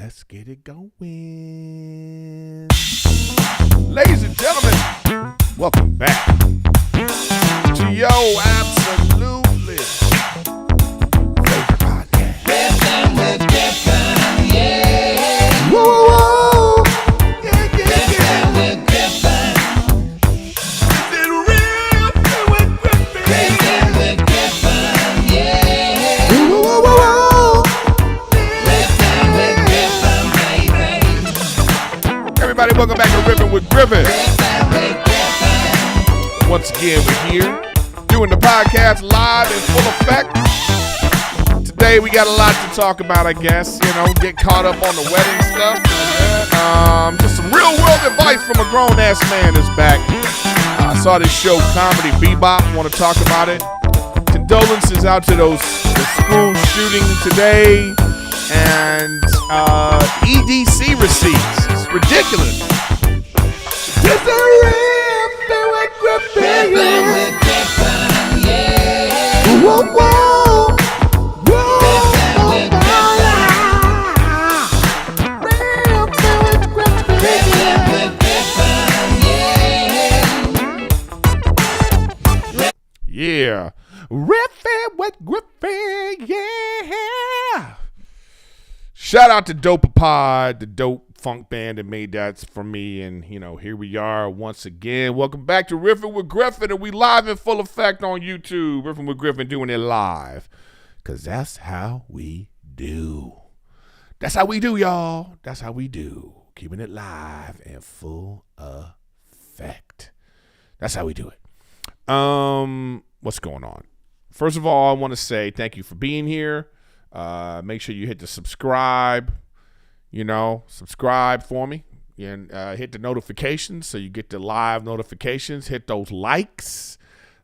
let's get it going. Ladies and gentlemen, welcome back to Yo Absolutely favorite podcast. Riffin with Griffin, yeah. Whoa, whoa, whoa. Yeah, yeah, Riffin with Griffin. Riffin with Griffin. Riffin with Griffin, yeah. Whoa, whoa, whoa, whoa. Riffin with Griffin, baby. Everybody, welcome back to Riffin with Griffin. Riffin with Griffin. Once again, we're here doing the podcast live in full effect. Today, we got a lot to talk about, I guess. You know, get caught up on the wedding stuff. Just some real world advice from a grown ass man is back. I saw this show, Cowboy BePop. Want to talk about it. Condolences out to the school shooting today and EDC receipts. It's ridiculous. It's a Riffin with Griffin. Riffin with Griffin, yeah. Whoa, whoa. Riffin with Griffin. Riffin with Griffin, yeah. Yeah. Riffin with Griffin, yeah. Shout out to Dopapod, the dope funk band that made that for me. And, you know, here we are once again. Welcome back to Riffin with Griffin. And we live in full effect on YouTube. Riffin with Griffin doing it live. Because that's how we do. That's how we do, y'all. That's how we do. Keeping it live in full effect. That's how we do it. What's going on? First of all, I want to say thank you for being here. Make sure you hit the subscribe, subscribe for me and hit the notifications so you get the live notifications. Hit those likes.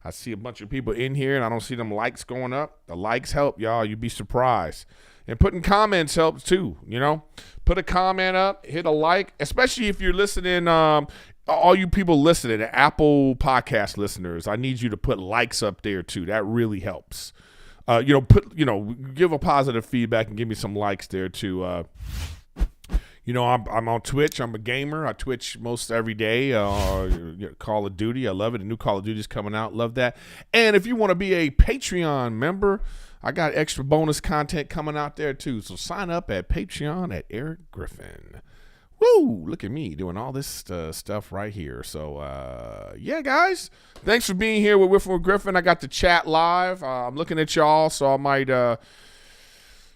I see a bunch of people in here and I don't see them likes going up. The likes help, y'all. You'd be surprised. And putting comments helps too, Put a comment up, hit a like, especially if you're listening. All you people listening, the Apple podcast listeners, I need you to put likes up there too. That really helps. Give a positive feedback and give me some likes there too. I'm on Twitch. I'm a gamer. I Twitch most every day. Call of Duty. I love it. The new Call of Duty is coming out. Love that. And if you want to be a Patreon member, I got extra bonus content coming out there too. So sign up at Patreon at Erik Griffin. Woo! Look at me doing all this stuff right here. So, yeah, guys. Thanks for being here with Riffin with Griffin. I got the chat live. I'm looking at y'all, so I might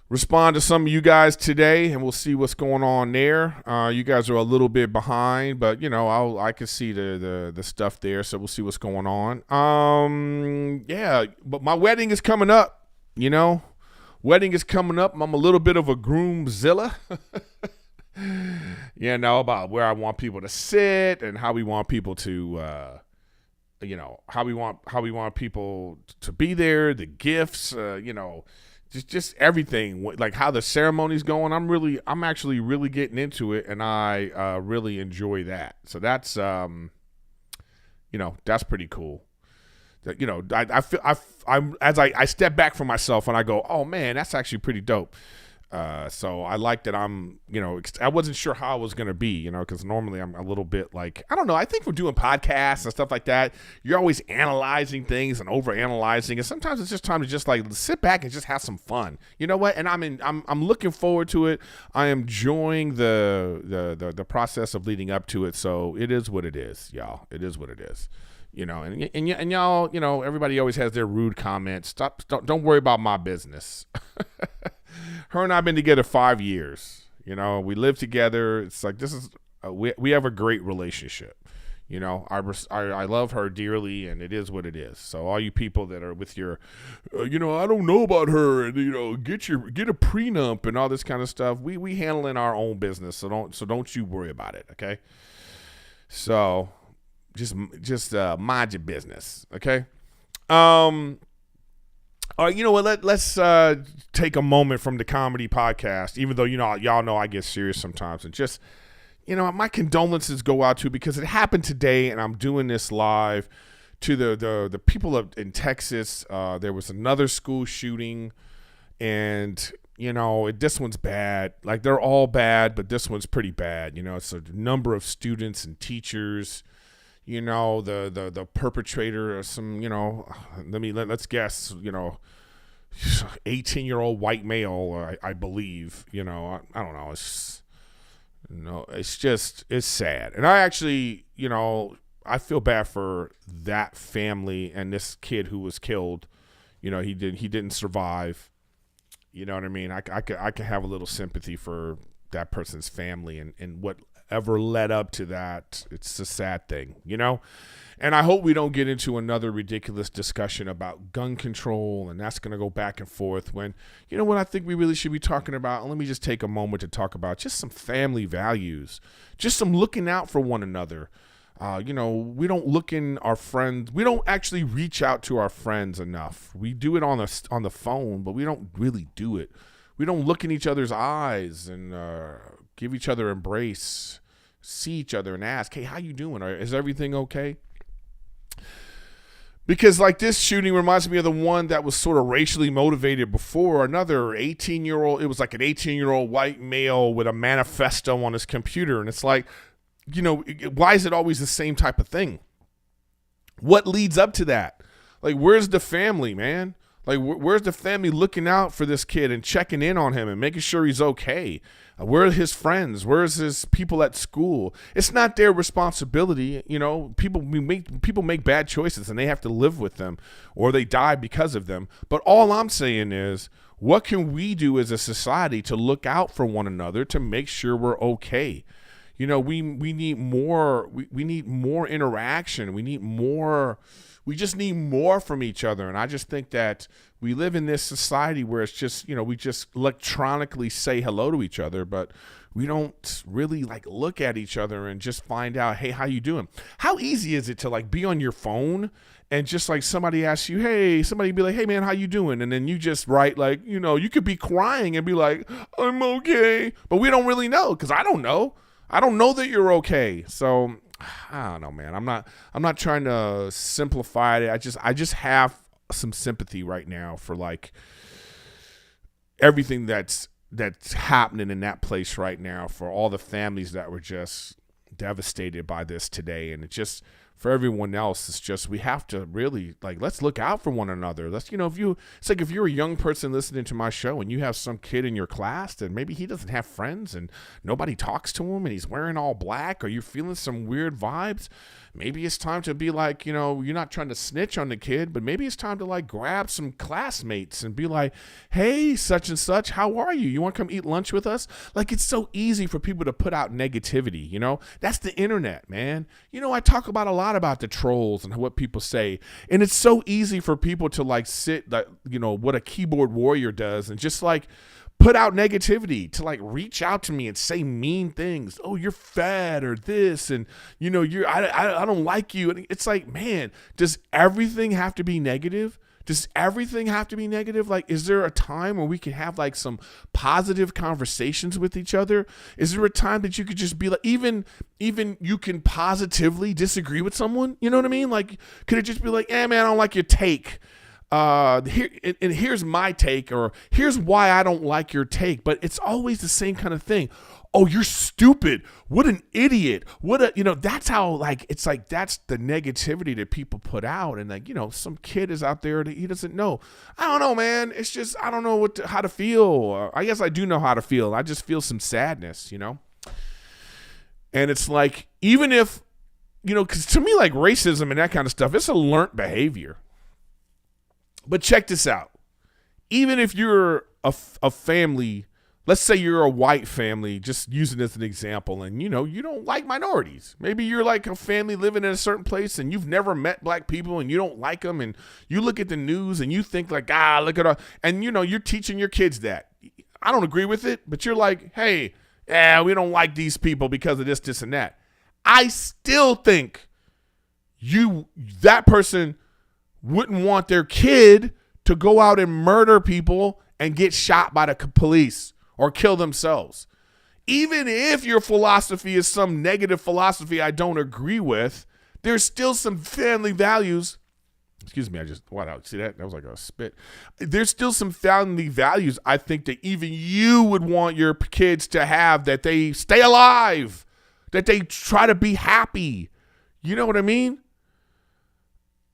respond to some of you guys today, and we'll see what's going on there. You guys are a little bit behind, but, I can see the stuff there, so we'll see what's going on. Yeah, but my wedding is coming up, Wedding is coming up. I'm a little bit of a groomzilla. About where I want people to sit and how we want people to, how we want people to be there, the gifts, just everything, like how the ceremony's going. I'm actually really getting into it, and I really enjoy that. So that's, that's pretty cool. That, I feel I step back from myself and I go, oh man, that's actually pretty dope. So I like that I wasn't sure how I was going to be, because normally I'm a little bit like, I don't know. I think we're doing podcasts and stuff like that. You're always analyzing things and overanalyzing. And sometimes it's just time to just like sit back and just have some fun. You know what? And I'm looking forward to it. I am enjoying the process of leading up to it. So it is what it is, y'all. It is what it is. And y'all, everybody always has their rude comments. Don't worry about my business. Her and I have been together 5 years. We live together. It's like we have a great relationship. I love her dearly, and it is what it is. So all you people that are with your, I don't know about her, and get a prenup and all this kind of stuff. We handling our own business, so don't you worry about it, okay? So just mind your business, okay? All right, you know what? Let's take a moment from the comedy podcast, even though, y'all know I get serious sometimes. And just, my condolences go out to, because it happened today, and I'm doing this live, to the people in Texas. There was another school shooting, and this one's bad. Like, they're all bad, but this one's pretty bad. It's a number of students and teachers. The perpetrator or some, let's guess, 18-year-old white male, I believe. I don't know. It's sad. And I actually, I feel bad for that family and this kid who was killed. He didn't survive. You know what I mean? I could have a little sympathy for that person's family and whatever led up to that. It's a sad thing, And I hope we don't get into another ridiculous discussion about gun control, and that's going to go back and forth when, what I think we really should be talking about. And let me just take a moment to talk about just some family values, just some looking out for one another. We don't look in our friends. We don't actually reach out to our friends enough. We do it on the phone, but we don't really do it. We don't look in each other's eyes and give each other embrace, see each other and ask, hey, how you doing? Is everything okay? Because like this shooting reminds me of the one that was sort of racially motivated before. Another 18-year-old, it was like an 18-year-old white male with a manifesto on his computer. And it's like, why is it always the same type of thing? What leads up to that? Like, where's the family, man? Like, where's the family looking out for this kid and checking in on him and making sure he's okay? Where are his friends? Where's his people at school? It's not their responsibility. People make bad choices and they have to live with them or they die because of them. But all I'm saying is, what can we do as a society to look out for one another to make sure we're okay? We need more. We need more interaction. We just need more from each other. And I just think that we live in this society where it's just, we just electronically say hello to each other, but we don't really look at each other and just find out, hey, how you doing? How easy is it to be on your phone and just somebody asks you, hey, somebody be like, hey man, how you doing? And then you just write you could be crying and be like, I'm okay. But we don't really know because I don't know. I don't know that you're okay. So I don't know, man. I'm not trying to simplify it. I just have some sympathy right now for everything that's happening in that place right now, for all the families that were just devastated by this today. And it just, for everyone else, it's just, we have to really let's look out for one another. Let's, if you're a young person listening to my show and you have some kid in your class that maybe he doesn't have friends and nobody talks to him and he's wearing all black, or you're feeling some weird vibes, maybe it's time to be you're not trying to snitch on the kid, but maybe it's time to grab some classmates and be like, hey, such and such, how are you? You want to come eat lunch with us? It's so easy for people to put out negativity, That's the internet, man. I talk about a lot about the trolls and what people say, and it's so easy for people to sit what a keyboard warrior does and just put out negativity, to reach out to me and say mean things. Oh, you're fat or this, and I don't like you. And it's man, does everything have to be negative? Does everything have to be negative? Is there a time where we can have some positive conversations with each other? Is there a time that you could just be even you can positively disagree with someone? You know what I mean? Could it just be man, I don't like your take. Here's my take, or here's why I don't like your take. But it's always the same kind of thing. Oh, you're stupid. What an idiot. That's how it's that's the negativity that people put out. And some kid is out there that he doesn't know. I don't know, man. It's just, I don't know how to feel. I guess I do know how to feel. I just feel some sadness, And it's even if, because to me, racism and that kind of stuff, it's a learned behavior. But check this out. Even if you're a family, let's say you're a white family, just using it as an example, and you don't like minorities. Maybe you're a family living in a certain place and you've never met black people and you don't like them, and you look at the news and you think look at all, and you're teaching your kids that. I don't agree with it, but you're hey, yeah, we don't like these people because of this, and that. I still think that person wouldn't want their kid to go out and murder people and get shot by the police or kill themselves. Even if your philosophy is some negative philosophy I don't agree with, there's still some family values Excuse me, I just, wow, see that? That was like a spit. There's still some family values I think that even you would want your kids to have, that they stay alive, that they try to be happy. You know what I mean?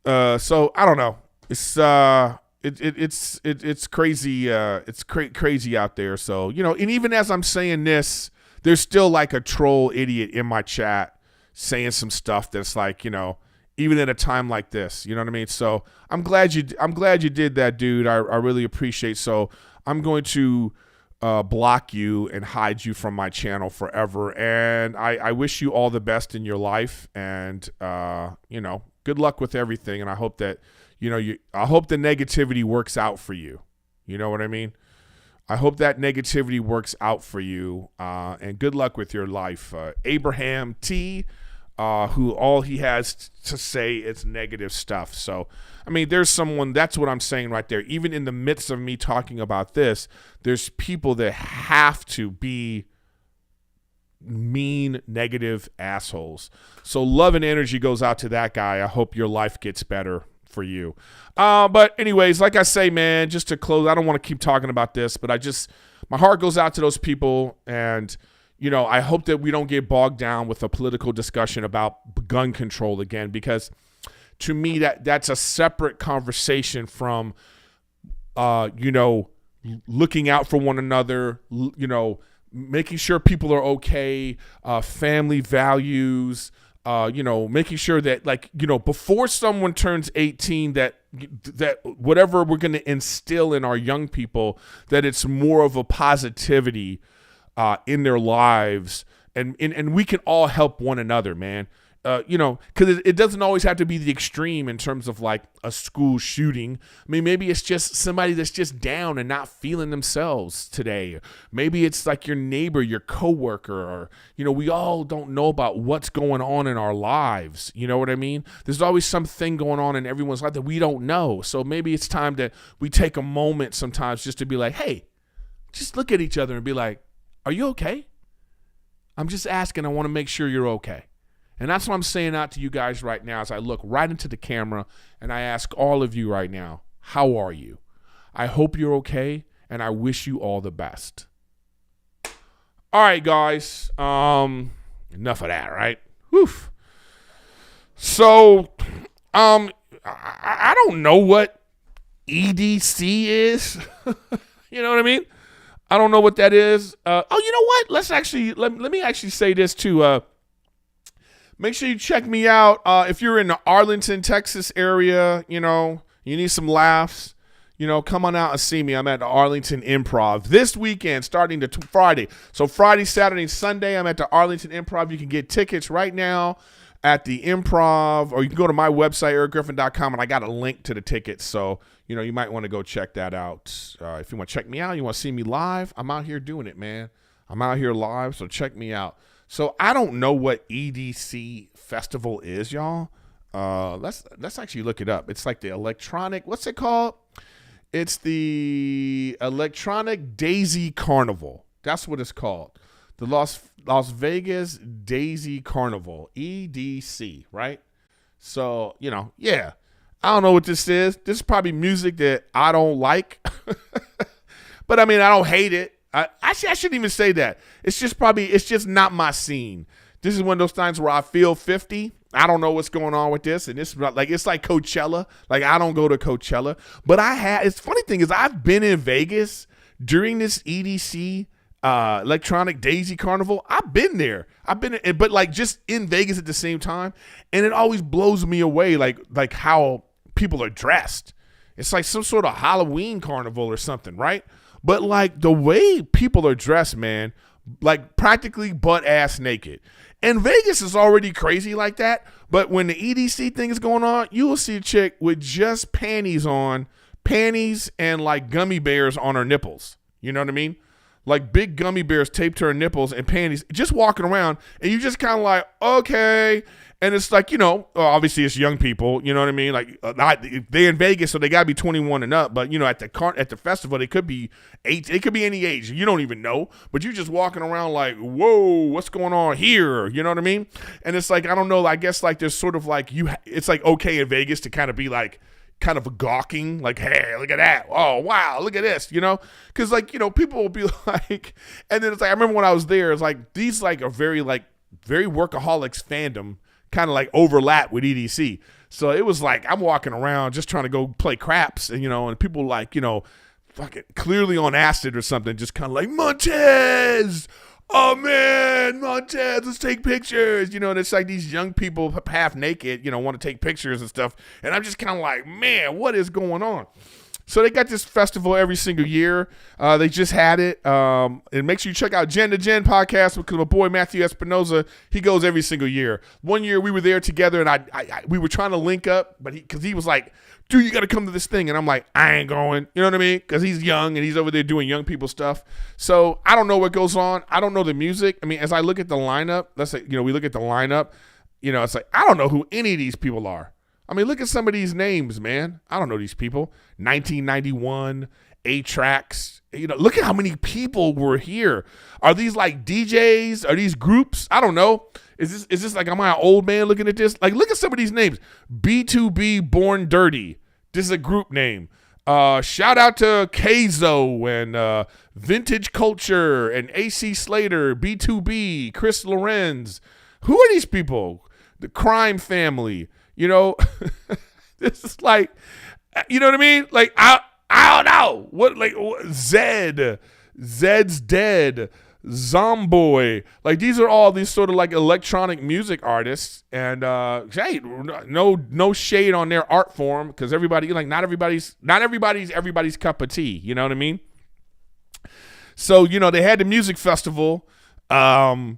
So I don't know. It's crazy. It's crazy out there. So, you know, and even as I'm saying this, there's still like a troll idiot in my chat saying some stuff that's like, you know, even at a time like this, you know what I mean? So I'm glad you did that, dude. I really appreciate. So I'm going to block you and hide you from my channel forever. And I wish you all the best in your life. And you know, good luck with everything. And I hope that, you know, I hope the negativity works out for you. You know what I mean? I hope that negativity works out for you. And good luck with your life. Abraham T, who all he has to say is negative stuff. So, I mean, there's someone, that's what I'm saying right there. Even in the midst of me talking about this, there's people that have to be mean, negative assholes. So love and energy goes out to that guy. I hope your life gets better for you. But anyways, like I say, man, just to close, I don't want to keep talking about this, but my heart goes out to those people. And, you know, I hope that we don't get bogged down with a political discussion about gun control again, because to me, that's a separate conversation from, you know, looking out for one another, you know, making sure people are okay, family values, you know, making sure that, like, you know, before someone turns 18, that whatever we're going to instill in our young people, that it's more of a positivity in their lives, and we can all help one another, man. You know, because it doesn't always have to be the extreme in terms of like a school shooting. I mean, maybe it's just somebody that's just down and not feeling themselves today. Maybe it's like your neighbor, your coworker, or, you know, we all don't know about what's going on in our lives. You know what I mean? There's always something going on in everyone's life that we don't know. So maybe it's time that we take a moment sometimes just to be like, hey, just look at each other and be like, are you okay? I'm just asking. I want to make sure you're okay. And that's what I'm saying out to you guys right now as I look right into the camera and I ask all of you right now, how are you? I hope you're okay, and I wish you all the best. All right, guys. Enough of that, right? Whew. So, I don't know what EDC is. You know what I mean? I don't know what that is. You know what? Let me actually say this too. Make sure you check me out. If you're in the Arlington, Texas area, you know, you need some laughs, you know, come on out and see me. I'm at the Arlington Improv this weekend, starting to Friday. So Friday, Saturday, and Sunday, I'm at the Arlington Improv. You can get tickets right now at the Improv, or you can go to my website, erikgriffin.com, and I got a link to the tickets. So, you know, you might want to go check that out. If you want to check me out, you want to see me live, I'm out here doing it, man. I'm out here live, so check me out. So I don't know what EDC festival is, y'all. Let's actually look it up. It's like the electronic, what's it called? It's the Electronic Daisy Carnival. That's what it's called. The Las Vegas Daisy Carnival, EDC, right? So, you know, yeah. I don't know what this is. This is probably music that I don't like. But I mean, I don't hate it. I shouldn't even say that. It's just not my scene. This is one of those times where I feel 50. I don't know what's going on with this. And this, like, it's like Coachella. Like, I don't go to Coachella. But it's funny thing is I've been in Vegas during this EDC Electronic Daisy Carnival. I've been there. But like just in Vegas at the same time. And it always blows me away, like how people are dressed. It's like some sort of Halloween carnival or something, right? But like the way people are dressed, man, like practically butt ass naked. And Vegas is already crazy like that. But when the EDC thing is going on, you will see a chick with just panties and like gummy bears on her nipples. You know what I mean? Like big gummy bears taped to her nipples and panties, just walking around. And you just kind of like, okay. And it's like, you know, obviously it's young people, you know what I mean? Like they're in Vegas, so they got to be 21 and up. But, you know, at the festival, they could be it could be any age. You don't even know. But you're just walking around like, whoa, what's going on here? You know what I mean? And it's like, I don't know. I guess like there's sort of like it's like okay in Vegas to kind of be like, kind of gawking, like, hey, look at that. Oh, wow, look at this, you know? Because, like, you know, people will be like, and then it's like, I remember when I was there, it's like, these, like, are very workaholics fandom kind of, like, overlap with EDC. So it was like, I'm walking around just trying to go play craps, and, you know, and people, like, you know, fucking clearly on acid or something, just kind of like, Montez! Oh man, Montez, let's take pictures. You know, and it's like these young people half naked, you know, want to take pictures and stuff. And I'm just kind of like, man, what is going on? So they got this festival every single year. They just had it. And make sure you check out Gen to Gen podcast because my boy Matthew Espinoza, he goes every single year. One year we were there together and we were trying to link up, but because he was like, dude, you got to come to this thing. And I'm like, I ain't going. You know what I mean? Because he's young and he's over there doing young people stuff. So I don't know what goes on. I don't know the music. I mean, as I look at the lineup, let's say, you know, we look at the lineup, you know, it's like, I don't know who any of these people are. I mean, look at some of these names, man. I don't know these people. 1991, A-Tracks. You know, look at how many people were here. Are these like DJs? Are these groups? I don't know. Is this like, am I an old man looking at this? Like, look at some of these names. B2B Born Dirty. This is a group name. Shout out to Keizo and Vintage Culture and AC Slater, B2B, Chris Lorenz. Who are these people? The Crime Family. You know, this is like, you know what I mean? Like, I don't know. What, like, Zed's Dead, Zomboy. Like, these are all these sort of like electronic music artists. And, hey, no shade on their art form because everybody, like, not everybody's everybody's cup of tea. You know what I mean? So, you know, they had the music festival. But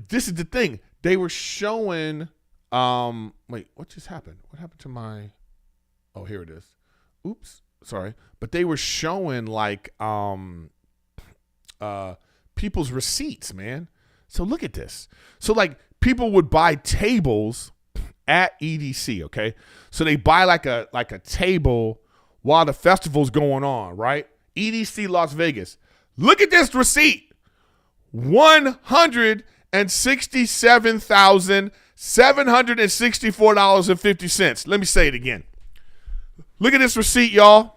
this is the thing. They were showing, wait, what just happened? What happened to my, oh, here it is. Oops, sorry. But they were showing like people's receipts, man. So look at this. So like people would buy tables at EDC, okay? So they buy like a table while the festival's going on, right? EDC Las Vegas. Look at this receipt. $167,764.50. Let me say it again. Look at this receipt, y'all.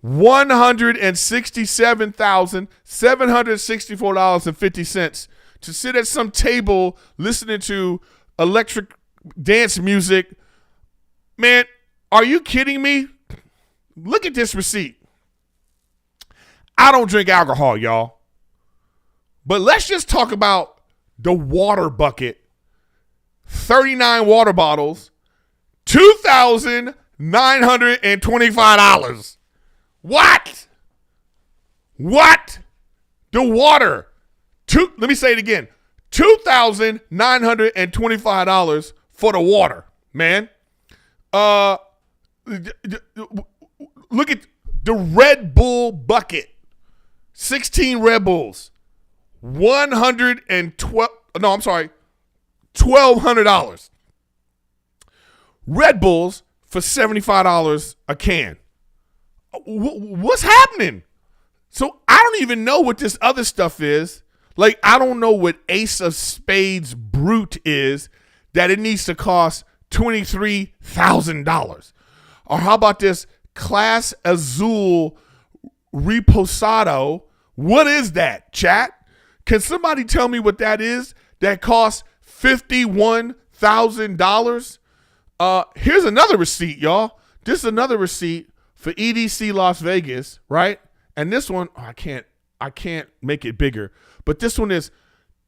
$167,764.50 to sit at some table listening to electric dance music. Man, are you kidding me? Look at this receipt. I don't drink alcohol, y'all. But let's just talk about the water bucket. 39 water bottles, $2,925. What? The water. Let me say it again. $2,925 for the water, man. Look at the Red Bull bucket. 16 Red Bulls. $1,200. Red Bulls for $75 a can. What's happening? So I don't even know what this other stuff is. Like, I don't know what Ace of Spades Brute is that it needs to cost $23,000. Or how about this Class Azul Reposado? What is that, chat? Can somebody tell me what that is that costs $51,000? Here's another receipt, y'all. This is another receipt for EDC Las Vegas, right? And this one, I can't make it bigger, but this one is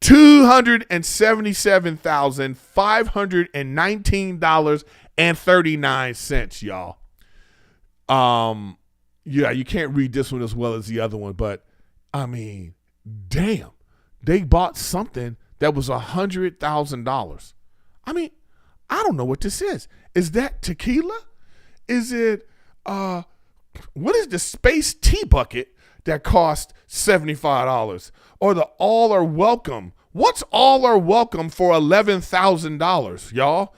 $277,519.39, y'all. Yeah, you can't read this one as well as the other one, but I mean, damn, they bought something that was $100,000. I mean, I don't know what this is. Is that tequila? Is it, what is the Space Tea bucket that cost $75? Or the All Are Welcome? What's All Are Welcome for $11,000, y'all?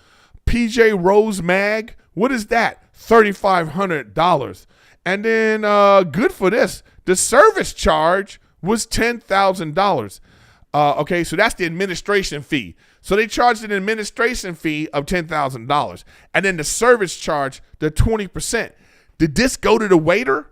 PJ Rose Mag, what is that? $3,500. And then, good for this, the service charge was $10,000. Okay, so that's the administration fee. So they charged an administration fee of $10,000. And then the service charge, the 20%. Did this go to the waiter?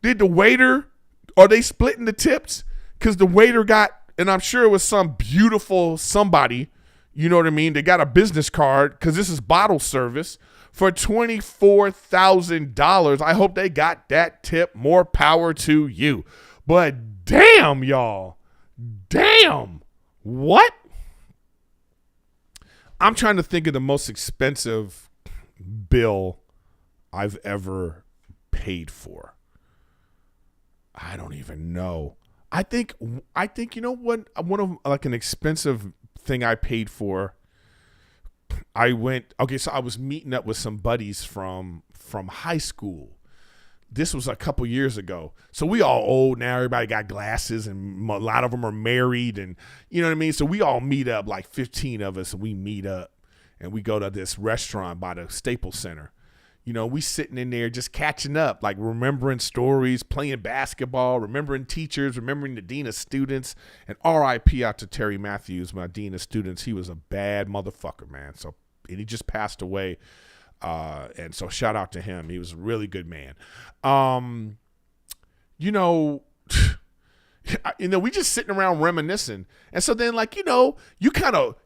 Did the waiter, are they splitting the tips? Because the waiter got, and I'm sure it was some beautiful somebody, you know what I mean? They got a business card because this is bottle service for $24,000. I hope they got that tip. More power to you. But damn, y'all. Damn. What? I'm trying to think of the most expensive bill I've ever paid for. I don't even know. I think you know what? One of like an expensive thing I paid for. I was meeting up with some buddies from high school. This was a couple years ago. So we all old now. Everybody got glasses and a lot of them are married and you know what I mean? So we all meet up, like 15 of us, and we meet up and we go to this restaurant by the Staples Center. You know, we sitting in there just catching up, like remembering stories, playing basketball, remembering teachers, remembering the dean of students, and RIP out to Terry Matthews, my dean of students. He was a bad motherfucker, man. So, and he just passed away. And so shout out to him. He was a really good man. You know, we just sitting around reminiscing. And so then like, you know, you kind of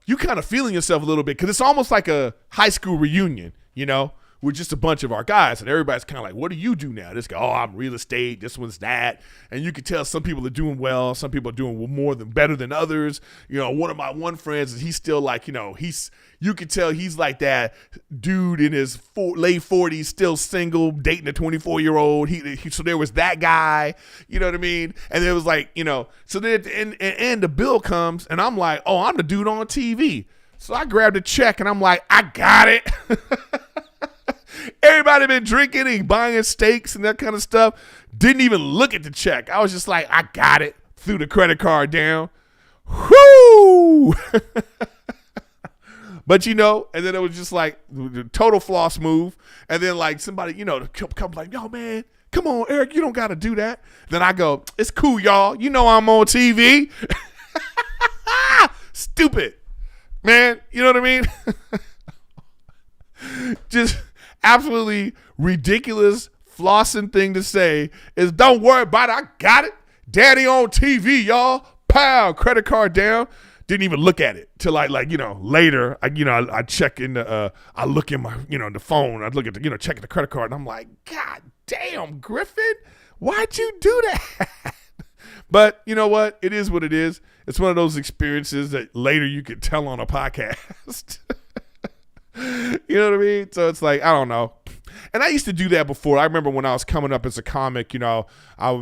feeling yourself a little bit because it's almost like a high school reunion, you know, with just a bunch of our guys. And everybody's kind of like, what do you do now? This guy, oh, I'm real estate. This one's that. And you can tell some people are doing well. Some people are doing better than others. You know, one of my friends, he's still like, you know, you can tell he's like that dude in his late 40s, still single, dating a 24-year-old. So there was that guy, you know what I mean? And it was like, you know, so then at the end, the bill comes and I'm like, oh, I'm the dude on TV. So I grabbed a check and I'm like, I got it. Everybody been drinking and buying steaks and that kind of stuff. Didn't even look at the check. I was just like, I got it. Threw the credit card down. Whoo! But, you know, and then it was just like the total floss move. And then like somebody, you know, come like, yo, man, come on, Eric, you don't got to do that. Then I go, it's cool, y'all. You know I'm on TV. Stupid. Man, you know what I mean? Just absolutely ridiculous flossing thing to say is don't worry about it. I got it. Daddy on TV, y'all. Pow, credit card down. Didn't even look at it till like, you know, later, I check in I look in my, you know, the phone. I look at the, you know, checking the credit card and I'm like, God damn, Griffin, why'd you do that? But you know what? It is what it is. It's one of those experiences that later you could tell on a podcast. You know what I mean? So it's like, I don't know. And I used to do that before. I remember when I was coming up as a comic, you know, I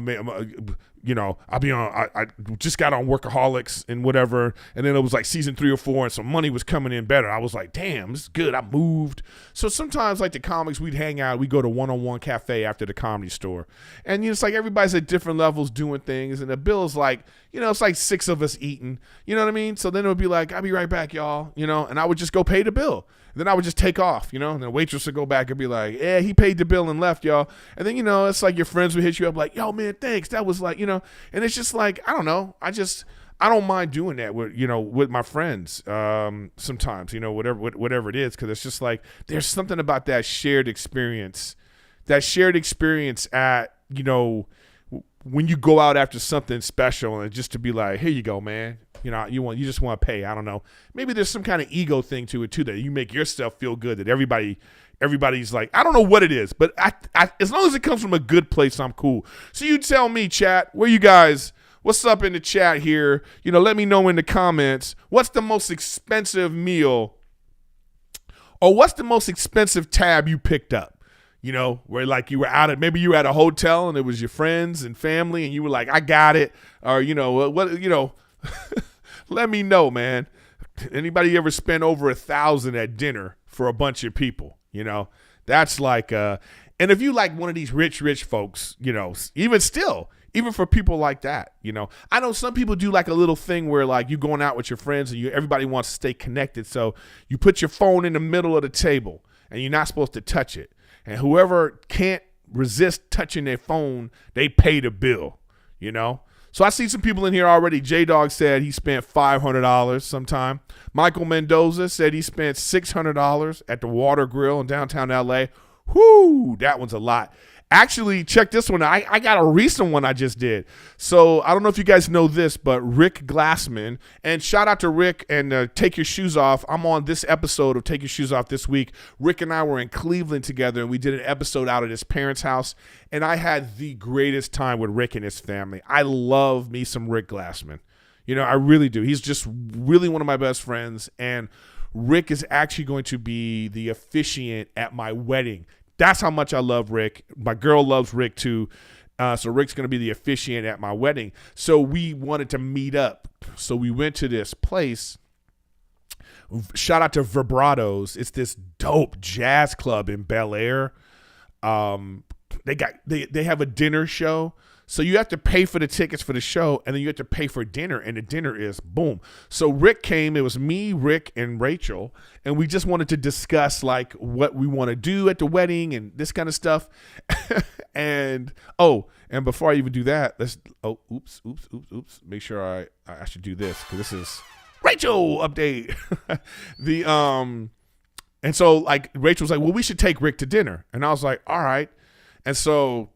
just got on Workaholics and whatever. And then it was like season 3 or 4 and some money was coming in better. I was like, damn, this is good. I moved. So sometimes like the comics, we'd hang out. We'd go to One-on-One Cafe after the Comedy Store. And you know, it's like everybody's at different levels doing things. And the bill's like, you know, it's like 6 of us eating. You know what I mean? So then it would be like, I'll be right back, y'all. You know, and I would just go pay the bill. Then I would just take off, you know, and the waitress would go back and be like, yeah, he paid the bill and left, y'all. And then, you know, it's like your friends would hit you up like, yo, man, thanks. That was like, you know, and it's just like, I don't know. I don't mind doing that with, you know, with my friends sometimes, you know, whatever it is. Cause it's just like, there's something about that shared experience at, you know, when you go out after something special and just to be like, here you go, man. You know, you just want to pay. I don't know. Maybe there's some kind of ego thing to it too, that you make yourself feel good, that everybody's like, I don't know what it is, but I as long as it comes from a good place, I'm cool. So you tell me, chat, where you guys, what's up in the chat here? You know, let me know in the comments. What's the most expensive meal, or what's the most expensive tab you picked up? You know, where like you were maybe you were at a hotel and it was your friends and family and you were like, I got it. Or, you know, what, you know, let me know, man. Anybody ever spend over $1,000 at dinner for a bunch of people? You know, that's like, and if you like one of these rich folks, you know, even for people like that, you know, I know some people do like a little thing where like you going out with your friends and everybody wants to stay connected. So you put your phone in the middle of the table and you're not supposed to touch it. And whoever can't resist touching their phone, they pay the bill, you know? So I see some people in here already. J-Dog said he spent $500 sometime. Michael Mendoza said he spent $600 at the Water Grill in downtown LA. Whoo, that one's a lot. Actually, check this one out. I got a recent one I just did. So I don't know if you guys know this, but Rick Glassman, and shout out to Rick and Take Your Shoes Off. I'm on this episode of Take Your Shoes Off this week. Rick and I were in Cleveland together, and we did an episode out at his parents' house, and I had the greatest time with Rick and his family. I love me some Rick Glassman. You know, I really do. He's just really one of my best friends, and Rick is actually going to be the officiant at my wedding. That's how much I love Rick. My girl loves Rick too. So Rick's going to be the officiant at my wedding. So we wanted to meet up. So we went to this place. Shout out to Vibratos. It's this dope jazz club in Bel Air. They have a dinner show. So you have to pay for the tickets for the show, and then you have to pay for dinner, and the dinner is boom. So Rick came. It was me, Rick, and Rachel, and we just wanted to discuss like what we want to do at the wedding and this kind of stuff. and before I even do that, oops. Make sure I should do this because this is Rachel update. And so like Rachel was like, well, we should take Rick to dinner, and I was like, all right, and so.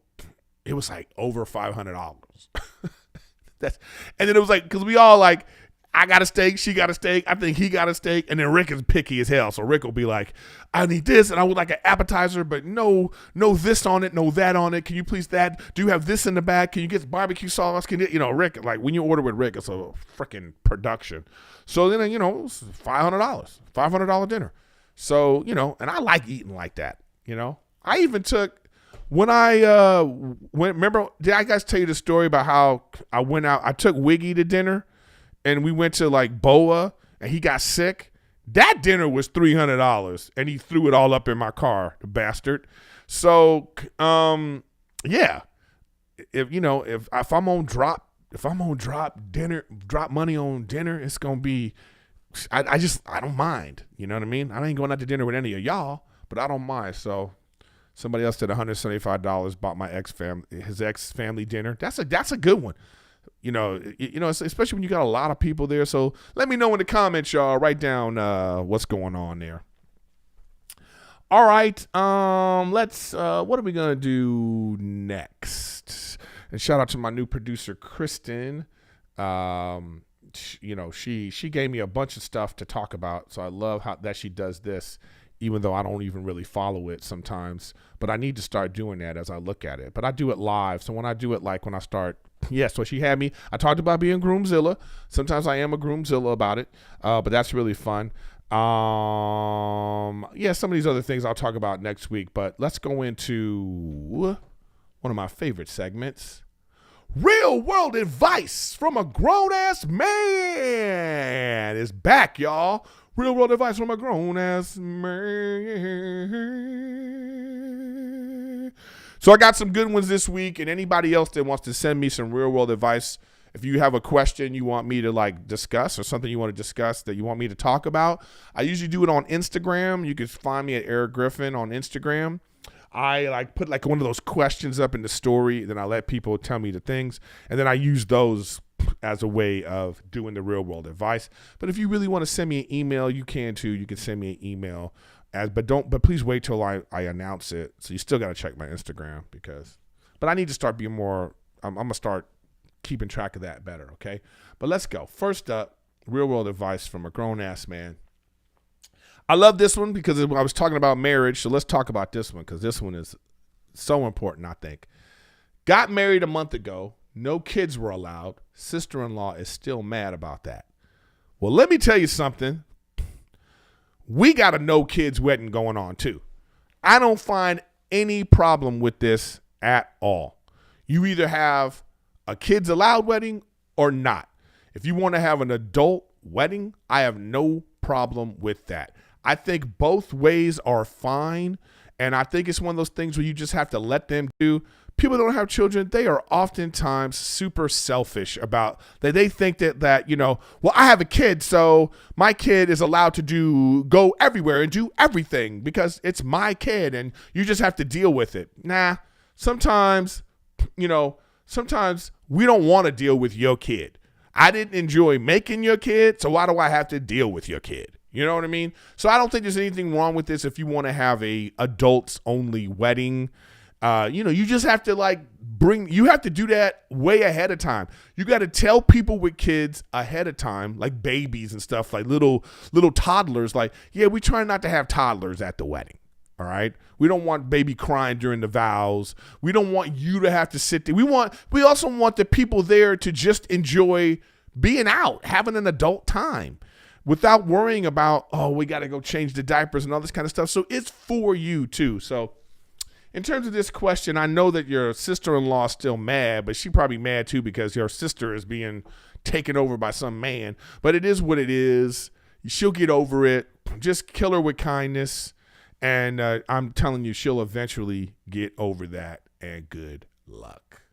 It was like over $500. And then it was like, because we all like, I got a steak, she got a steak, I think he got a steak, and then Rick is picky as hell. So Rick will be like, I need this, and I would like an appetizer, but no this on it, no that on it. Can you please that? Do you have this in the back? Can you get barbecue sauce? Rick, like when you order with Rick, it's a freaking production. So then, it was $500 dinner. So, and I like eating like that, I even took, when remember, did I guys tell you the story about how I went out? I took Wiggy to dinner, and we went to like Boa, and he got sick. That dinner was $300, and he threw it all up in my car, the bastard. So, yeah, if I'm on drop money on dinner, it's gonna be. I don't mind. You know what I mean? I ain't going out to dinner with any of y'all, but I don't mind. So. Somebody else said $175 bought his ex family dinner. That's a good one. Especially when you got a lot of people there. So let me know in the comments, y'all. Write down what's going on there. All right. Let's. What are we gonna do next? And shout out to my new producer, Kristen. She gave me a bunch of stuff to talk about. So I love that she does this. Even though I don't even really follow it sometimes. But I need to start doing that as I look at it. But I do it live. So when I do it, like when I start, so she had me. I talked about being Groomzilla. Sometimes I am a Groomzilla about it. But that's really fun. Some of these other things I'll talk about next week. But let's go into one of my favorite segments. Real world advice from a grown-ass man is back, y'all. Real world advice from a grown-ass man. So I got some good ones this week, and anybody else that wants to send me some real world advice, if you have a question you want me to like discuss or something you want to discuss that you want me to talk about, I usually do it on Instagram. You can find me at Erik Griffin on Instagram. I like put like one of those questions up in the story, then I let people tell me the things, and then I use those as a way of doing the real world advice. But if you really want to send me an email, you can too. You can send me an email, but please wait till I announce it. So you still got to check my Instagram but I need to start being more. I'm gonna start keeping track of that better. Okay, but let's go. First up, real world advice from a grown ass man. I love this one because I was talking about marriage. So let's talk about this one because this one is so important. I think. Got married a month ago. No kids were allowed. Sister-in-law is still mad about that. Well, let me tell you something. We got a no kids wedding going on too. I don't find any problem with this at all. You either have a kids allowed wedding or not. If you want to have an adult wedding, I have no problem with that. I think both ways are fine. And I think it's one of those things where you just have to let them do. People that don't have children, they are oftentimes super selfish about that. They think that, well, I have a kid, so my kid is allowed to go everywhere and do everything because it's my kid and you just have to deal with it. Nah, sometimes, sometimes we don't want to deal with your kid. I didn't enjoy making your kid, so why do I have to deal with your kid? You know what I mean? So I don't think there's anything wrong with this if you want to have a adults only wedding. You just have to you have to do that way ahead of time. You got to tell people with kids ahead of time, like babies and stuff, like little toddlers, like, yeah, we try not to have toddlers at the wedding. All right. We don't want baby crying during the vows. We don't want you to have to sit there. We also want the people there to just enjoy being out, having an adult time without worrying about, oh, we got to go change the diapers and all this kind of stuff. So it's for you too. So in terms of this question, I know that your sister-in-law is still mad, but she probably mad too because your sister is being taken over by some man. But it is what it is. She'll get over it. Just kill her with kindness. And I'm telling you, she'll eventually get over that, and good luck.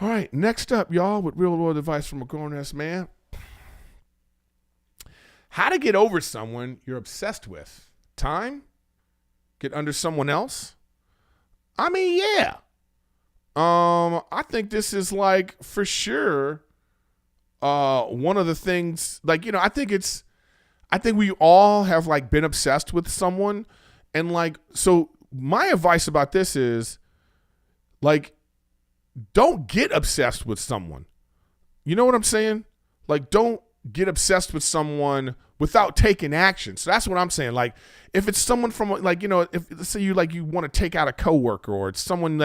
All right, next up, y'all, with real-world advice from a grown-ass man. How to get over someone you're obsessed with. Time? Get under someone else? I mean, yeah. I think this is, for sure, one of the things, I think we all have been obsessed with someone, and so my advice about this is don't get obsessed with someone. You know what I'm saying? Don't get obsessed with someone without taking action. So that's what I'm saying. If it's someone from if let's say you want to take out a coworker, or it's someone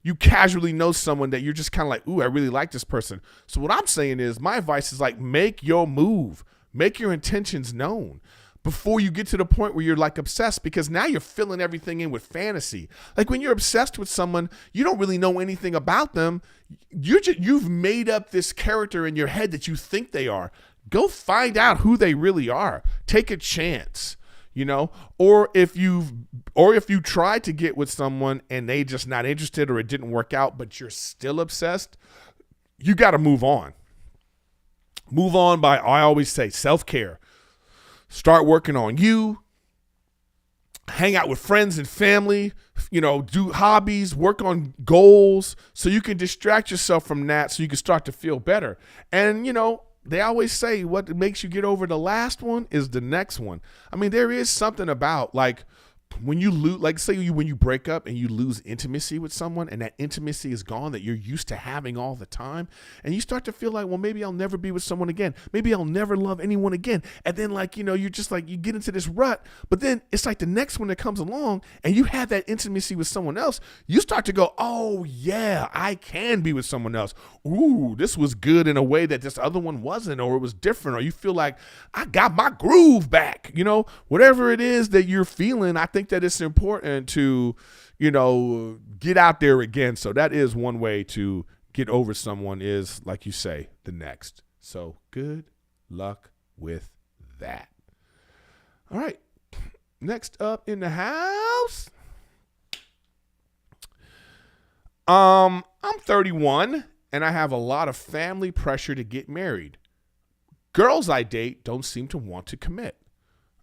you casually know someone that you're just kind of ooh, I really like this person. So what I'm saying is, my advice is make your move, make your intentions known before you get to the point where you're obsessed, because now you're filling everything in with fantasy. When you're obsessed with someone, you don't really know anything about them. You've made up this character in your head that you think they are. Go find out who they really are. Take a chance. Or if you tried to get with someone and they just not interested, or it didn't work out, but you're still obsessed, you got to move on. Move on by, I always say, self-care. Start working on you. Hang out with friends and family, do hobbies, work on goals so you can distract yourself from that so you can start to feel better. And, they always say what makes you get over the last one is the next one. I mean, there is something about when you lose, when you break up and you lose intimacy with someone, and that intimacy is gone that you're used to having all the time, and you start to feel well, maybe I'll never be with someone again. Maybe I'll never love anyone again. And then you're just you get into this rut, but then it's the next one that comes along and you have that intimacy with someone else. You start to go, oh yeah, I can be with someone else. Ooh, this was good in a way that this other one wasn't, or it was different, or you feel I got my groove back. Whatever it is that you're feeling, I think that it's important to, get out there again. So that is one way to get over someone is, like you say, the next. So good luck with that. All right. Next up in the house. I'm 31 and I have a lot of family pressure to get married. Girls I date don't seem to want to commit.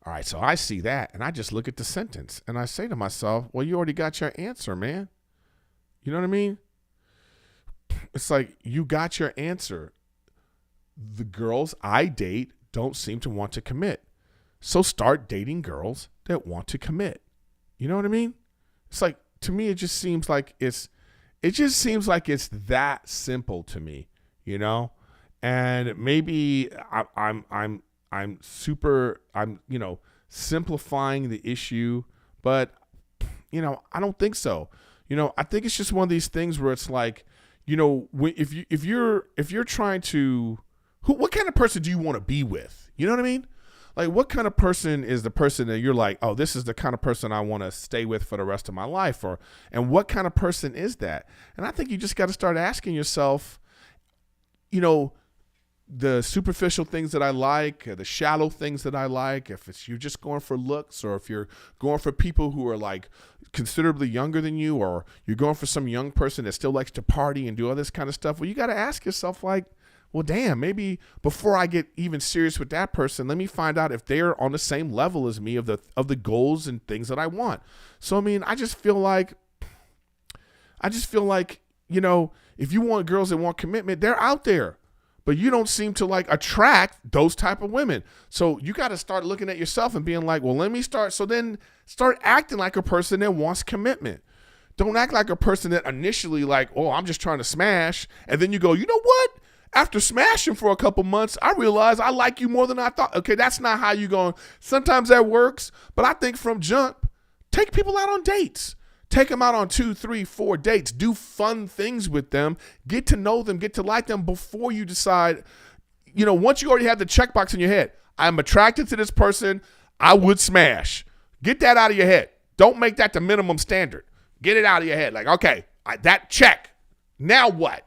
All right, so I see that, and I just look at the sentence, and I say to myself, well, you already got your answer, man. You know what I mean? It's you got your answer. The girls I date don't seem to want to commit. So start dating girls that want to commit. You know what I mean? It's to me, it just seems like it's that simple to me, And maybe I'm simplifying the issue, but, I don't think so. I think it's just one of these things where it's if you're trying to, what kind of person do you want to be with? You know what I mean? What kind of person is the person that you're oh, this is the kind of person I want to stay with for the rest of my life, and what kind of person is that? And I think you just got to start asking yourself, the superficial things that I like, the shallow things that I like, if it's you're just going for looks, or if you're going for people who are considerably younger than you, or you're going for some young person that still likes to party and do all this kind of stuff, well, you got to ask yourself well, damn, maybe before I get even serious with that person, let me find out if they're on the same level as me of the goals and things that I want. So, I mean, I just feel I just feel like, if you want girls that want commitment, they're out there. But you don't seem to like attract those type of women. So you got to start looking at yourself and being like, well, let me start. So then start acting like a person that wants commitment. Don't act like a person that initially like, oh, I'm just trying to smash. And then you go, you know what? After smashing for a couple months, I realized I like you more than I thought. Okay, that's not how you going. Sometimes that works. But I think from jump, take people out on dates. Take them out on 2, 3, 4 dates. Do fun things with them. Get to know them. Get to like them before you decide. Once you already have the checkbox in your head, I'm attracted to this person, I would smash. Get that out of your head. Don't make that the minimum standard. Get it out of your head. Like, okay, that check. Now what?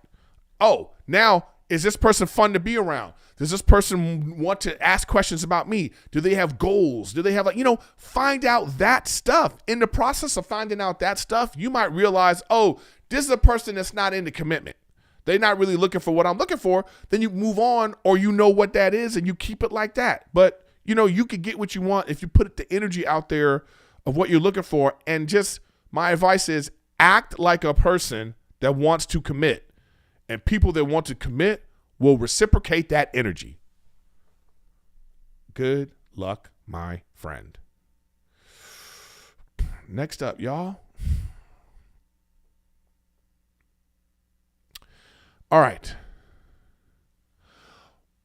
Oh, now is this person fun to be around? Does this person want to ask questions about me? Do they have goals? Do they have find out that stuff. In the process of finding out that stuff, you might realize, oh, this is a person that's not into commitment. They're not really looking for what I'm looking for. Then you move on, or you know what that is and you keep it like that. But, you could get what you want if you put the energy out there of what you're looking for. And just my advice is act like a person that wants to commit. And people that want to commit will reciprocate that energy. Good luck, my friend. Next up, y'all. All right.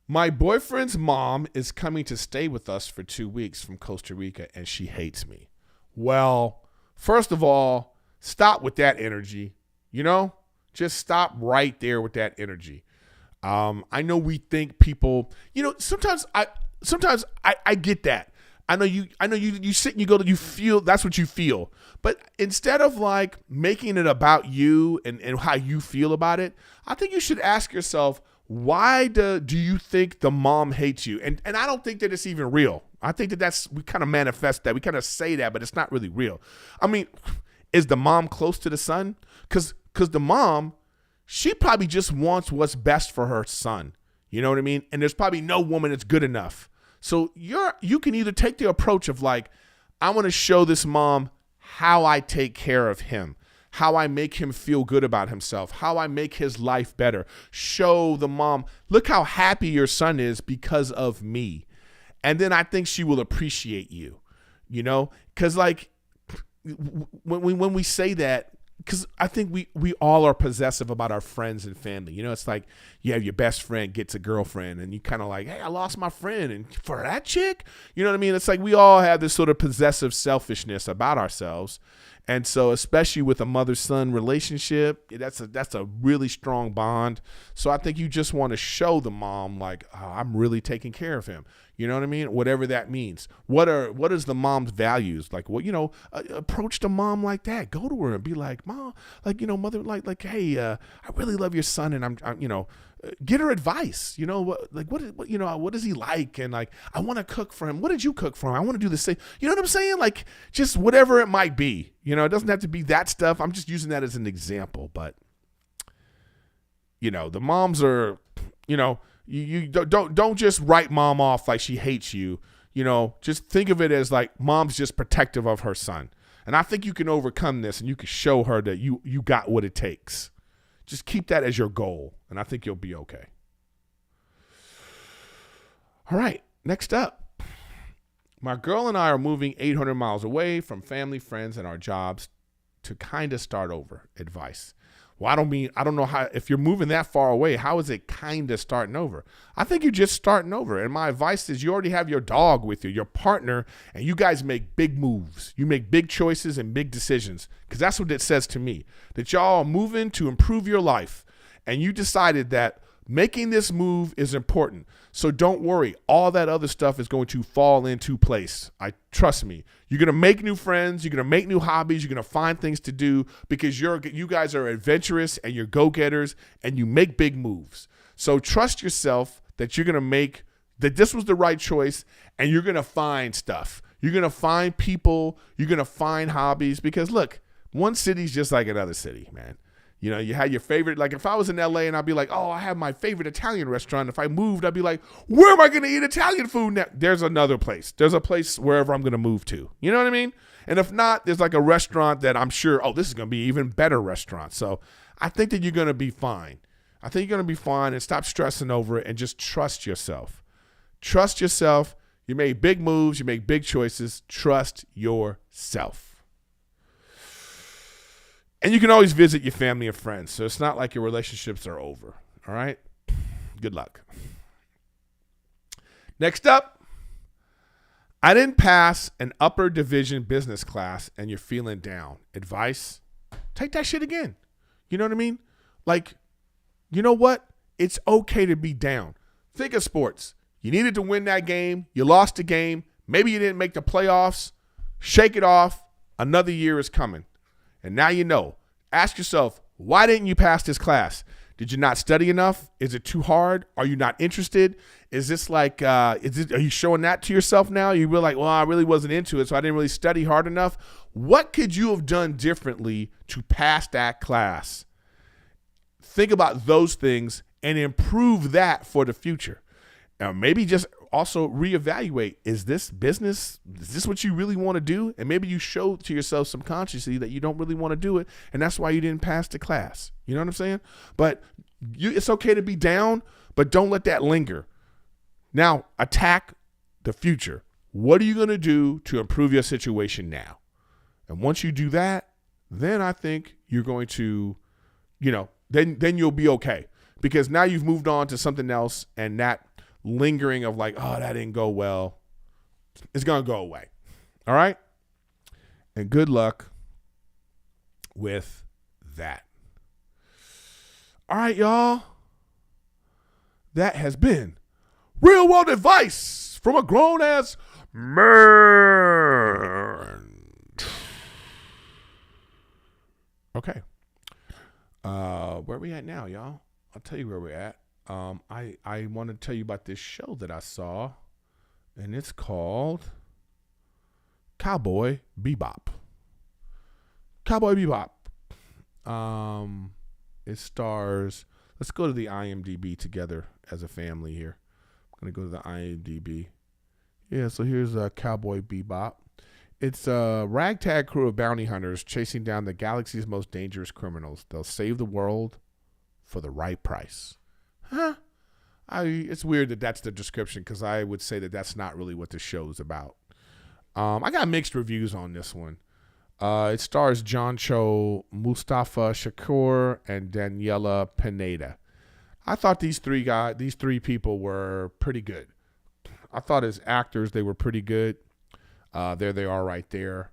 My boyfriend's mom is coming to stay with us for 2 weeks from Costa Rica, and she hates me. Well, first of all, stop with that energy. Just stop right there with that energy. I know we think people, sometimes I get that. I know you sit and you go to, you feel, that's what you feel. But instead of like making it about you and how you feel about it, I think you should ask yourself, why do you think the mom hates you? And I don't think that it's even real. I think we kind of manifest that. We kind of say that, but it's not really real. I mean, is the mom close to the son? Because the mom, she probably just wants what's best for her son. You know what I mean? And there's probably no woman that's good enough. So you can either take the approach of like, I want to show this mom how I take care of him, how I make him feel good about himself, how I make his life better. Show the mom, look how happy your son is because of me. And then I think she will appreciate you, because like when we say that, because I think we all are possessive about our friends and family. It's like you have your best friend gets a girlfriend and you kind of like, hey, I lost my friend. And for that chick, you know what I mean? It's like we all have this sort of possessive selfishness about ourselves. And so especially with a mother-son relationship, that's a really strong bond. So I think you just want to show the mom like, oh, I'm really taking care of him. You know what I mean? Whatever that means. What is the mom's values? Like, well, approach the mom like that. Go to her and be like, Mom, like, mother, like, hey, I really love your son, and I'm get her advice. What is he like? And like, I want to cook for him. What did you cook for him? I want to do the same. You know what I'm saying? Like, just whatever it might be. It doesn't have to be that stuff. I'm just using that as an example. But the moms are, you don't just write mom off like she hates you. Just think of it as like mom's just protective of her son. And I think you can overcome this and you can show her that you got what it takes. Just keep that as your goal, and I think you'll be okay. All right, next up. My girl and I are moving 800 miles away from family, friends, and our jobs to kind of start over. Advice. Well, I don't know how, if you're moving that far away, how is it kind of starting over? I think you're just starting over. And my advice is you already have your dog with you, your partner, and you guys make big moves. You make big choices and big decisions, because that's what it says to me, that y'all are moving to improve your life. And you decided that making this move is important. So don't worry. All that other stuff is going to fall into place. Trust me. You're going to make new friends. You're going to make new hobbies. You're going to find things to do because you guys are adventurous and you're go-getters and you make big moves. So trust yourself that you're going to make, that this was the right choice, and you're going to find stuff. You're going to find people. You're going to find hobbies, because look, one city's just like another city, man. You know, you had your favorite, like if I was in LA and I'd be like, oh, I have my favorite Italian restaurant. If I moved, I'd be like, where am I going to eat Italian food now? There's another place. There's a place wherever I'm going to move to. You know what I mean? And if not, there's like a restaurant that I'm sure, oh, this is going to be an even better restaurant. So I think that you're going to be fine. I think you're going to be fine, and stop stressing over it and just trust yourself. Trust yourself. You make big moves. You make big choices. Trust yourself. And you can always visit your family and friends. So it's not like your relationships are over. All right? Good luck. Next up, I didn't pass an upper division business class and you're feeling down. Advice? Take that shit again. You know what I mean? Like, you know what? It's okay to be down. Think of sports. You needed to win that game. You lost the game. Maybe you didn't make the playoffs. Shake it off. Another year is coming. And now you know. Ask yourself, why didn't you pass this class? Did you not study enough? Is it too hard? Are you not interested? Is this like, are you showing that to yourself now? You were like, well, I really wasn't into it, so I didn't really study hard enough. What could you have done differently to pass that class? Think about those things and improve that for the future. Maybe just also reevaluate, is this what you really want to do? And maybe you show to yourself subconsciously that you don't really want to do it, and that's why you didn't pass the class. You know what I'm saying? But it's okay to be down, but don't let that linger. Now, attack the future. What are you going to do to improve your situation now? And once you do that, then I think you're going to, then you'll be okay. Because now you've moved on to something else, and that lingering of like, oh, that didn't go well, it's going to go away. All right? And good luck with that. All right, y'all. That has been real world advice from a grown ass man. Okay. Where we at now, y'all? I'll tell you where we're at. I want to tell you about this show that I saw, and it's called Cowboy BeBop. Cowboy BeBop. It stars. Let's go to the IMDb together as a family here. I'm gonna go to the IMDb. Yeah, so here's Cowboy BeBop. It's a ragtag crew of bounty hunters chasing down the galaxy's most dangerous criminals. They'll save the world for the right price. Huh? It's weird that that's the description, because I would say that that's not really what the show's about. I got mixed reviews on this one. It stars John Cho, Mustafa Shakur, and Daniela Pineda. I thought these three people were pretty good. I thought as actors they were pretty good. There they are right there.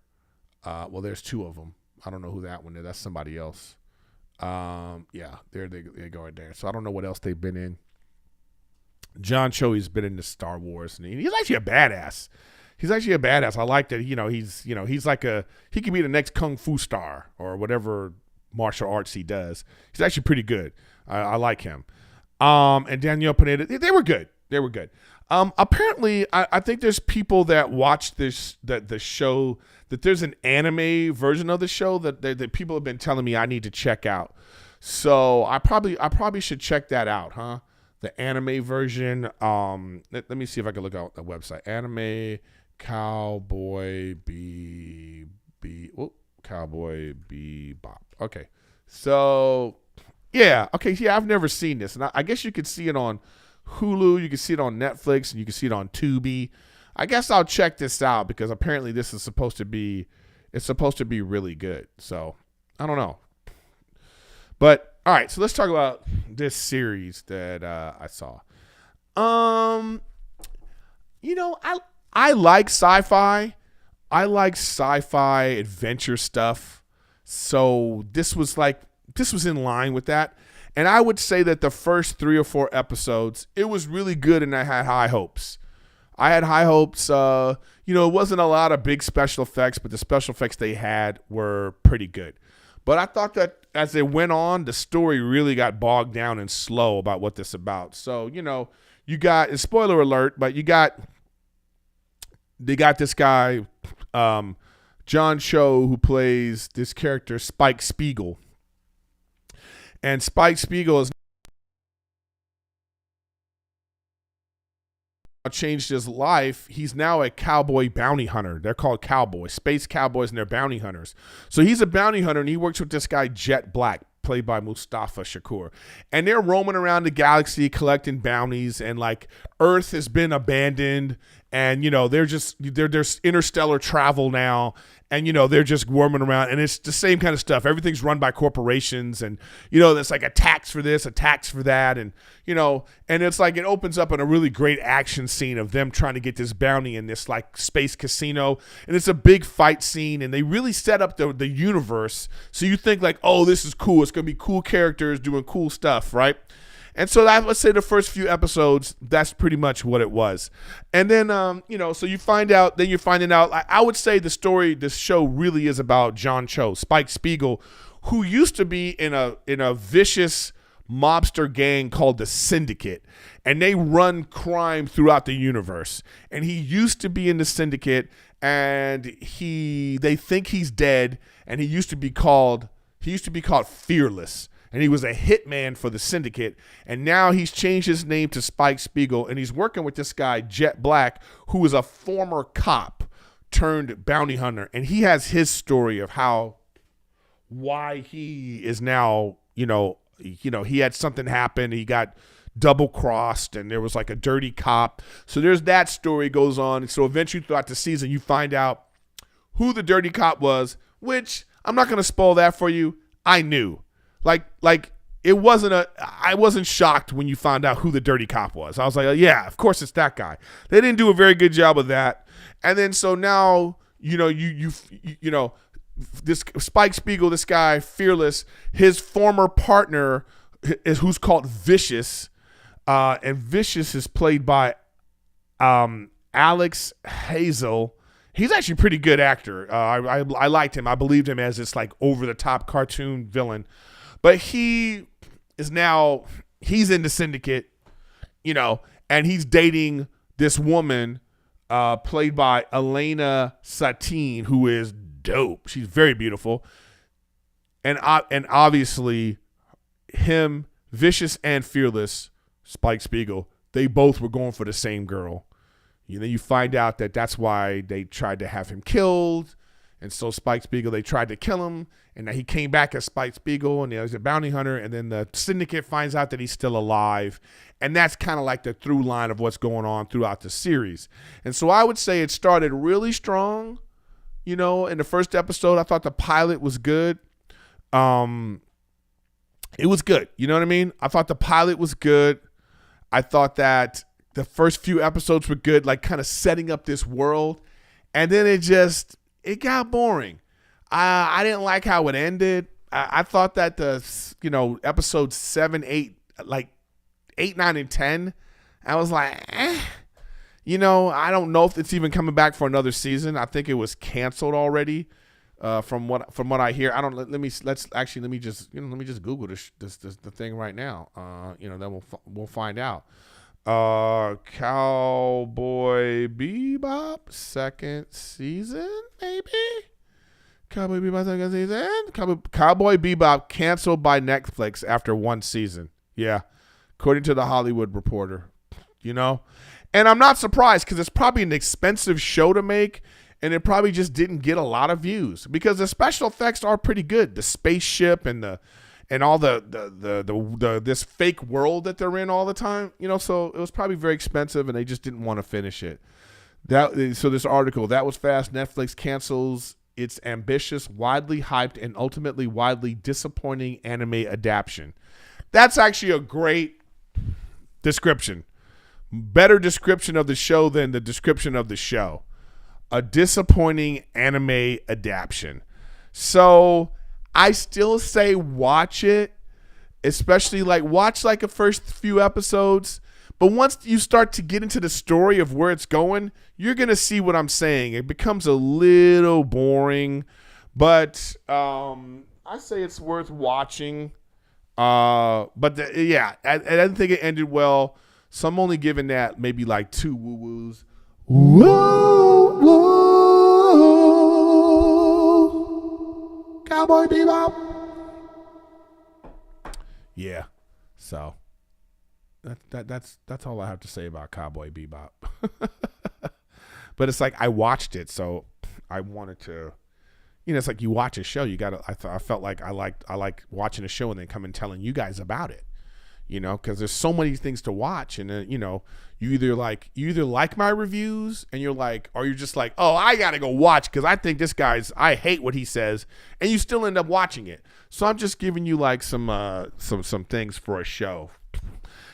Well, there's two of them. I don't know who that one is. That's somebody else. Yeah, there they go right there. So I don't know what else they've been in. John Cho, he's been in the Star Wars, and he's actually a badass. I like that. He's like he could be the next kung fu star or whatever martial arts he does. He's actually pretty good. I like him. And Danielle Pineda, they were good. Apparently, I think there's people that watch the show, that there's an anime version of the show that people have been telling me I need to check out. So I probably should check that out, huh? The anime version. Let me see if I can look out the website. Anime Cowboy Cowboy BeBop. Okay. So yeah. Okay. Yeah, I've never seen this, and I guess you could see it on Hulu, you can see it on Netflix, and you can see it on Tubi. I guess I'll check this out, because apparently this is supposed to be really good. So I don't know. But all right, so let's talk about this series that I saw. I like sci-fi. I like sci-fi adventure stuff. So this was in line with that. And I would say that the first 3 or 4 episodes, it was really good, and I had high hopes. It wasn't a lot of big special effects, but the special effects they had were pretty good. But I thought that as it went on, the story really got bogged down and slow about what this is about. So, you got, spoiler alert, but they got this guy, John Cho, who plays this character, Spike Spiegel. And Spike Spiegel has changed his life. He's now a cowboy bounty hunter. They're called cowboys, space cowboys, and they're bounty hunters. So he's a bounty hunter, and he works with this guy Jet Black, played by Mustafa Shakur, and they're roaming around the galaxy collecting bounties, and like Earth has been abandoned, and there's interstellar travel now, and they're just roaming around, and it's the same kind of stuff. Everything's run by corporations, and there's like a tax for this, a tax for that, and and it's like it opens up in a really great action scene of them trying to get this bounty in this like space casino, and it's a big fight scene, and they really set up the universe so you think like, oh, this is cool, it's gonna be cool characters doing cool stuff, right? And so let's say the first few episodes, that's pretty much what it was. And then, so you find out, then you're finding out, I would say this show really is about John Cho, Spike Spiegel, who used to be in a vicious mobster gang called the Syndicate, and they run crime throughout the universe. And he used to be in the Syndicate, and they think he's dead, and he used to be called Fearless. And he was a hitman for the Syndicate, and now he's changed his name to Spike Spiegel, and he's working with this guy, Jet Black, who is a former cop turned bounty hunter, and he has his story of why he is now, he had something happen, he got double-crossed, and there was like a dirty cop. So there's that story goes on, and so eventually throughout the season, you find out who the dirty cop was, which I'm not going to spoil that for you. I knew. Like it wasn't I wasn't shocked when you found out who the dirty cop was. I was like, yeah, of course it's that guy. They didn't do a very good job of that. And then so now, this Spike Spiegel, this guy Fearless, his former partner who's called Vicious, and Vicious is played by Alex Hazel. He's actually a pretty good actor. I liked him. I believed him as this like over the top cartoon villain. But he's in the Syndicate, and he's dating this woman played by Elena Satine, who is dope. She's very beautiful. And obviously him, Vicious and Fearless, Spike Spiegel, they both were going for the same girl. You find out that that's why they tried to have him killed. And so Spike Spiegel, they tried to kill him, and he came back as Spike Spiegel, and he's a bounty hunter, and then the Syndicate finds out that he's still alive. And that's kind of like the through line of what's going on throughout the series. And so I would say it started really strong, in the first episode. I thought the pilot was good. It was good. You know what I mean? I thought the pilot was good. I thought that the first few episodes were good, like kind of setting up this world. And then it got boring. I didn't like how it ended. I thought that episodes 7, 8, like 8, 9, and 10, I was like, I don't know if it's even coming back for another season. I think it was canceled already. From what I hear, I don't. Let me just Google the thing right now. Then we'll find out. Cowboy BeBop second season, maybe. Cowboy BeBop second season. Cowboy BeBop canceled by Netflix after one season. Yeah, according to the Hollywood Reporter. And I'm not surprised because it's probably an expensive show to make, and it probably just didn't get a lot of views because the special effects are pretty good. The spaceship and all the this fake world that they're in all the time, so it was probably very expensive and they just didn't want to finish it. So this article, that was fast. Netflix cancels its ambitious, widely hyped, and ultimately widely disappointing anime adaptation. That's actually a great description. Better description of the show than the description of the show. A disappointing anime adaptation. So I still say watch it, especially watch a first few episodes. But once you start to get into the story of where it's going, you're going to see what I'm saying. It becomes a little boring, but I say it's worth watching. I didn't think it ended well. So I'm only giving that maybe 2 woo-woos. Whoa, whoa. Cowboy BeBop. Yeah. So that's all I have to say about Cowboy Bebop. But it's like I watched it, so I wanted to, it's like you watch a show, you gotta. I felt like I like watching a show and then coming telling you guys about it, because there's so many things to watch, and then you either like my reviews and you're like, or you're just like, oh, I gotta go watch because I think this guy's, I hate what he says, and you still end up watching it. So I'm just giving you like some things for a show.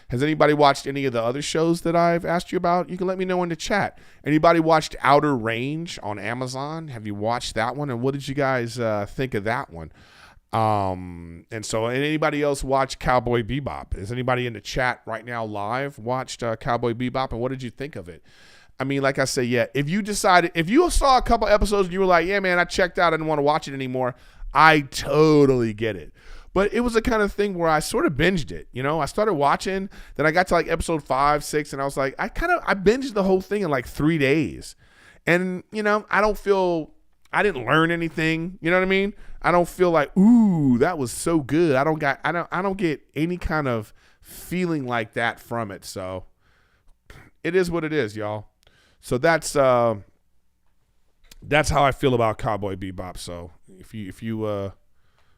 Has anybody watched any of the other shows that I've asked you about? You can let me know in the chat. Anybody watched Outer Range on Amazon? Have you watched that one? And what did you guys think of that one? And anybody else watch Cowboy Bebop? Is anybody in the chat right now live watched Cowboy Bebop? And what did you think of it? I mean, like I say, yeah, if you saw a couple episodes and you were like, yeah, man, I checked out, I didn't want to watch it anymore, I totally get it. But it was the kind of thing where I sort of binged it. I started watching, then I got to like episode 5, 6, and I was like, I binged the whole thing in like 3 days. And, I didn't learn anything. You know what I mean? I don't feel like, ooh, that was so good. I don't get any kind of feeling like that from it. So it is what it is, y'all. So that's how I feel about Cowboy Bebop. So if you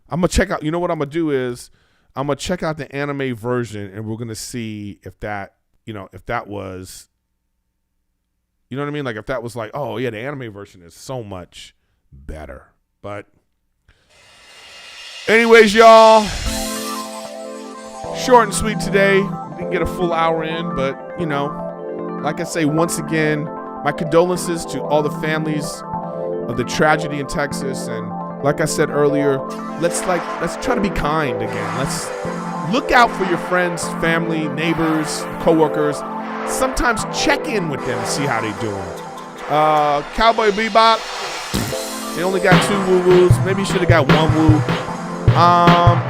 I'm going to check out, what I'm going to do is I'm going to check out the anime version and we're going to see if that, if that was, you know what I mean? Like if that was like, oh yeah, the anime version is so much better. But anyways, y'all, short and sweet today. Didn't get a full hour in, but like I say, once again, my condolences to all the families of the tragedy in Texas. And like I said earlier, let's try to be kind again. Let's look out for your friends, family, neighbors, coworkers. Sometimes check in with them and see how they're doing. Cowboy Bebop, they only got 2 woo-woos. Maybe you should have got 1 woo.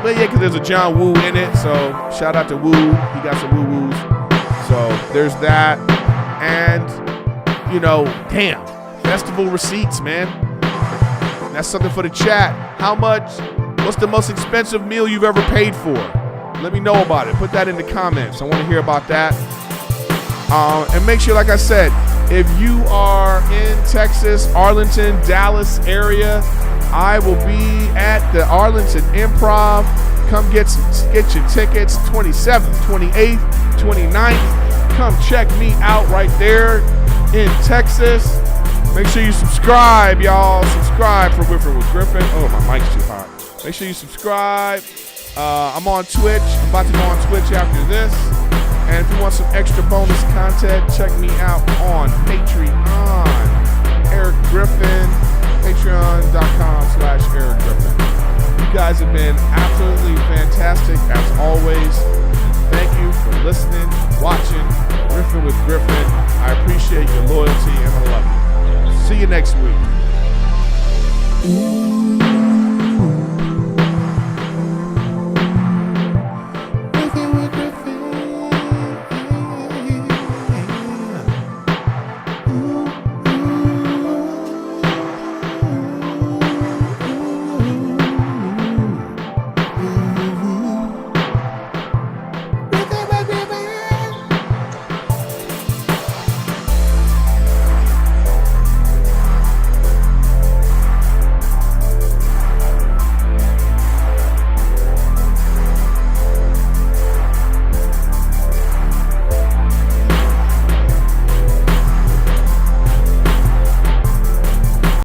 But yeah, because there's a John Woo in it. So shout out to Woo. He got some woo-woos. So there's that. And, damn, festival receipts, man. That's something for the chat. What's the most expensive meal you've ever paid for? Let me know about it. Put that in the comments. I want to hear about that. And make sure, like I said, if you are in Texas, Arlington, Dallas area, I will be at the Arlington Improv. Come get your tickets, 27th, 28th, 29th. Come check me out right there in Texas. Make sure you subscribe, y'all. Subscribe for Riffin with Griffin. Oh, my mic's too hot. Make sure you subscribe. I'm on Twitch. I'm about to go on Twitch after this. And if you want some extra bonus content, check me out on Patreon. Erik Griffin. Patreon.com/Erik Griffin. You guys have been absolutely fantastic as always. Thank you for listening, watching Riffin with Griffin. I appreciate your loyalty and I love you. See you next week.